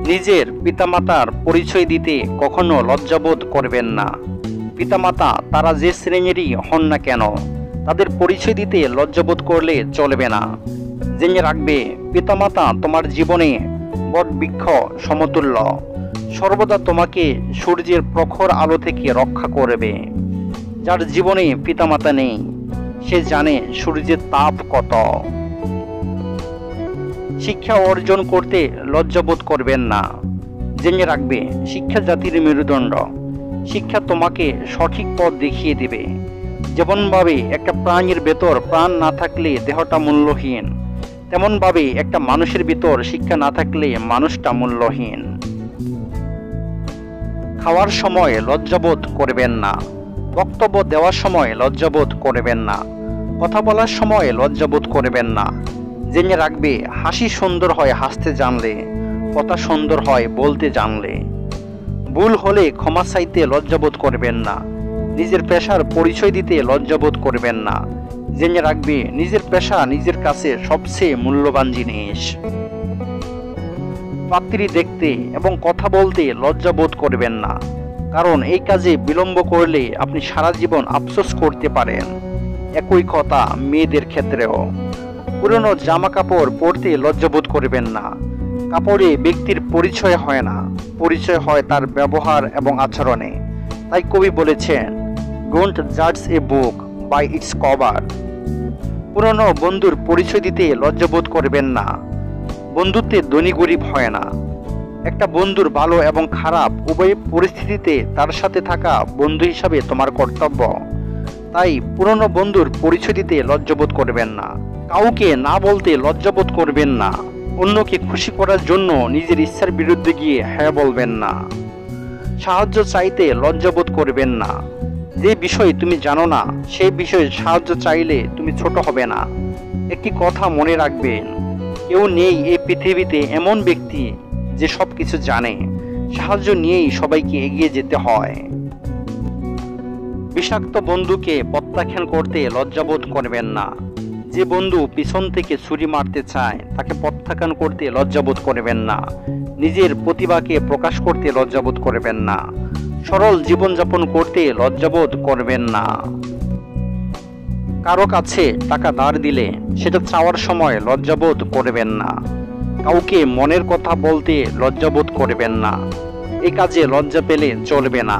নিজের পিতামাতার পরিচয় দিতে কখনো লজ্জাবোধ করবেন না। পিতামাতা তারা যে শ্রেণীরই হন না কেন, তাদের পরিচয় দিতে লজ্জাবোধ করলে চলবে না। জেনে রাখবে, পিতামাতা তোমার জীবনে বটবৃক্ষ সমতুল্য, সর্বদা তোমাকে সূর্যের প্রখর আলো থেকে রক্ষা করবে। যার জীবনে পিতামাতা নেই, সে জানে সূর্যের তাপ কত। শিক্ষা অর্জন করতে লজ্জাবোধ করবেন না। জেনে রাখবে, শিক্ষা জাতির মেরুদণ্ড। শিক্ষা তোমাকে সঠিক পথ দেখিয়ে দিবে। যেমনভাবে একটা প্রাণীর ভেতর প্রাণ না থাকলে দেহটা মূল্যহীন, তেমনভাবে একটা মানুষের ভিতর শিক্ষা না থাকলে মানুষটা মূল্যহীন। খাওয়ার সময় লজ্জাবোধ করবেন না। বক্তব্য দেওয়ার সময় লজ্জাবোধ করবেন না। কথা বলার সময় লজ্জাবোধ করবেন না। জেনে রাখবে, হাসি সুন্দর হয় হাসতে জানলে, কথা সুন্দর হয় বলতে জানলে। ভুল হলে ক্ষমা চাইতে লজ্জাবোধ করবেন না। নিজের পেশার পরিচয় দিতে লজ্জাবোধ করবেন না। জেনে রাখবে, নিজের পেশা নিজের কাছে সবচেয়ে মূল্যবান জিনিস। পাত্রী দেখতে এবং কথা বলতে লজ্জাবোধ করবেন না, কারণ এই কাজে বিলম্ব করলে আপনি সারা জীবন আফসোস করতে পারেন। একই কথা মেয়েদের ক্ষেত্রেও। পুরনো জামা কাপড় পরতে লজ্জাবোধ করবেন না। কাপড়ে ব্যক্তির পরিচয় হয় না, পরিচয় হয় তার ব্যবহার এবং আচরণে। তাই কবি বলেছেন, ডোন্ট জাজ এ বুক বাই ইটস কভার। পুরনো বন্ধুর পরিচয় দিতে লজ্জাবোধ করবেন না। বন্ধুত্বে ধনী গরিব হয় না। একটা বন্ধুর ভালো এবং খারাপ উভয় পরিস্থিতিতে তার সাথে থাকা বন্ধু হিসাবে তোমার কর্তব্য। তাই পুরনো বন্ধুর পরিচয় দিতে লজ্জাবোধ করবেন না। কাউকে না বলতে লজ্জাবোধ করবেন না। অন্যকে খুশি করার জন্য নিজের ইচ্ছার বিরুদ্ধে গিয়ে হ্যাঁ বলবেন না। সাহায্য চাইতে লজ্জাবোধ করবেন না। যে বিষয় তুমি জানো না, সেই বিষয়ে সাহায্য চাইলে তুমি ছোট হবে না। একটি কথা মনে রাখবেন, কেউ নেই এই পৃথিবীতে এমন ব্যক্তি যে সব কিছু জানে। সাহায্য নিয়েই সবাইকে এগিয়ে যেতে হয়। বিষাক্ত বন্ধুকে প্রত্যাখ্যান করতে লজ্জাবোধ করবেন না। যে বন্ধু পিছন থেকে ছুরি মারতে চায়, তাকে প্রত্যাখ্যান করতে লজ্জাবোধ করবেন না। নিজের প্রতিভাকে প্রকাশ করতে লজ্জাবোধ করবেন না। সরল জীবনযাপন করতে লজ্জাবোধ করবেন না। কারো কাছে টাকা ধার দিলে সেটা চাওয়ার সময় লজ্জাবোধ করবেন না। কাউকে মনের কথা বলতে লজ্জাবোধ করবেন না। এই কাজে লজ্জা পেলে চলবে না।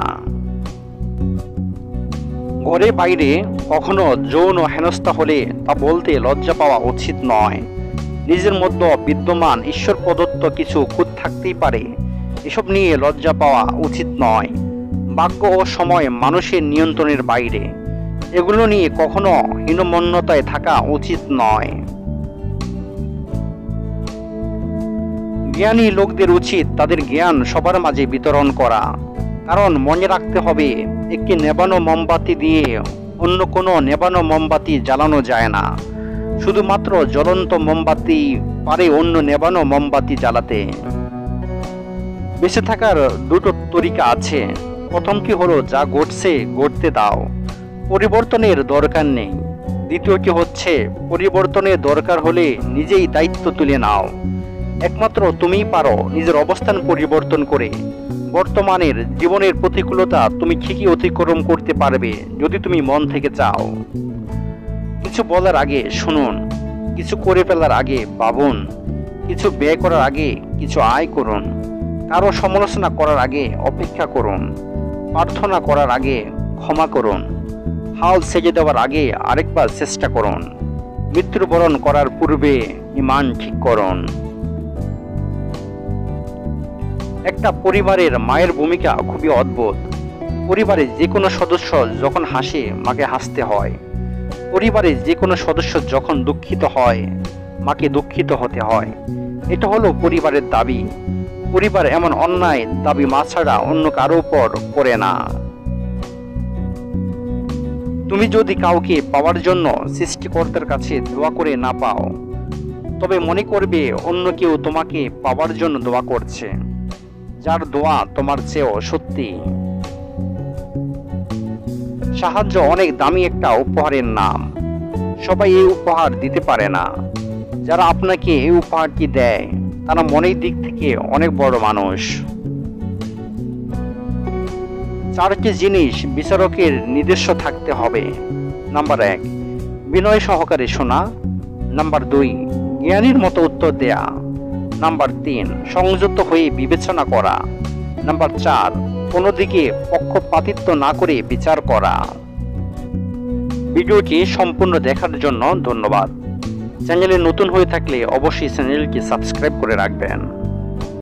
ঘরে বাইরে কখনো যৌন হেনস্থা হলে তা বলতে লজ্জা পাওয়া উচিত নয়। নিজের মধ্যে বিদ্যমান ঈশ্বর প্রদত্ত কিছু খুঁত থাকতেই পারে, এসব নিয়ে লজ্জা পাওয়া উচিত নয়। ভাগ্য ও সময় মানুষের নিয়ন্ত্রণের বাইরে, এগুলো নিয়ে কখনো হীনমন্যতায় থাকা উচিত নয়। জ্ঞানী লোকদের উচিত তাদের জ্ঞান সবার মাঝে বিতরণ করা, কারণ মনে রাখতে হবে, একটি নেবানো মোমবাতি দিয়ে অন্য কোনো নেবানো মোমবাতি জ্বালানো যায় না। শুধুমাত্র জ্বলন্ত মোমবাতি পারে অন্য নেবানো মোমবাতি জ্বালাতে। বেঁচে থাকার দুটো তরিকা আছে। প্রথমটি হলো, যা ঘটছে ঘটতে দাও, পরিবর্তনের দরকার নেই। দ্বিতীয়টি হচ্ছে, পরিবর্তনের দরকার হলে নিজেই দায়িত্ব তুলে নাও। একমাত্র তুমিই পারো নিজের অবস্থান পরিবর্তন করে। বর্তমানের জীবনের প্রতিকূলতা তুমি ঠিকই অতিক্রম করতে পারবে যদি তুমি মন থেকে চাও। কিছু বলার আগে শুনুন, কিছু করে ফেলার আগে ভাবুন, কিছু ব্যয় করার আগে কিছু আয় করুন, কারো সমালোচনা করার আগে অপেক্ষা করুন, প্রার্থনা করার আগে ক্ষমা করুন, হাল সেজে দেওয়ার আগে আরেকবার চেষ্টা করুন, মৃত্যুবরণ করার পূর্বে ঈমান ঠিক করুন। একটা পরিবারের মায়ের ভূমিকা খুবই অদ্ভুত। পরিবারের যে কোনো সদস্য যখন হাসে, মাকে হাসতে হয়। পরিবারের যে কোনো সদস্য যখন দুঃখিত হয়, মাকে দুঃখিত হতে হয়। এটা হলো পরিবারের দাবি। পরিবার এমন অন্যায় দাবি মা ছাড়া অন্য কারো উপর করে না। তুমি যদি কাউকে পাওয়ার জন্য সৃষ্টিকর্তার কাছে দোয়া করে না পাও, তবে মনে করবে অন্য কেউ তোমাকে পাওয়ার জন্য দোয়া করছে, যার দোয়া তোমার চেয়েও সত্যি। সাহায্য অনেক দামি একটা উপহারের নাম। সবাই এই উপহার দিতে পারে না। যারা আপনাকে এই উপহারটি দেয়, তারা মনের দিক থেকে অনেক বড় মানুষ। 4টি জিনিস বিচারকের নিজস্ব থাকতে হবে। নাম্বার 1, বিনয় সহকারে শোনা। নাম্বার 2, জ্ঞানীর মতো উত্তর দেয়া। নাম্বার 3, সংযত হয়ে বিবেচনা করা। নাম্বার 4, কোনো দিকে পক্ষপাতিত্ব না করে বিচার করা। ভিডিওটি সম্পূর্ণ দেখার জন্য ধন্যবাদ। চ্যানেলে নতুন হয়ে থাকলে অবশ্যই চ্যানেলটি সাবস্ক্রাইব করে রাখবেন।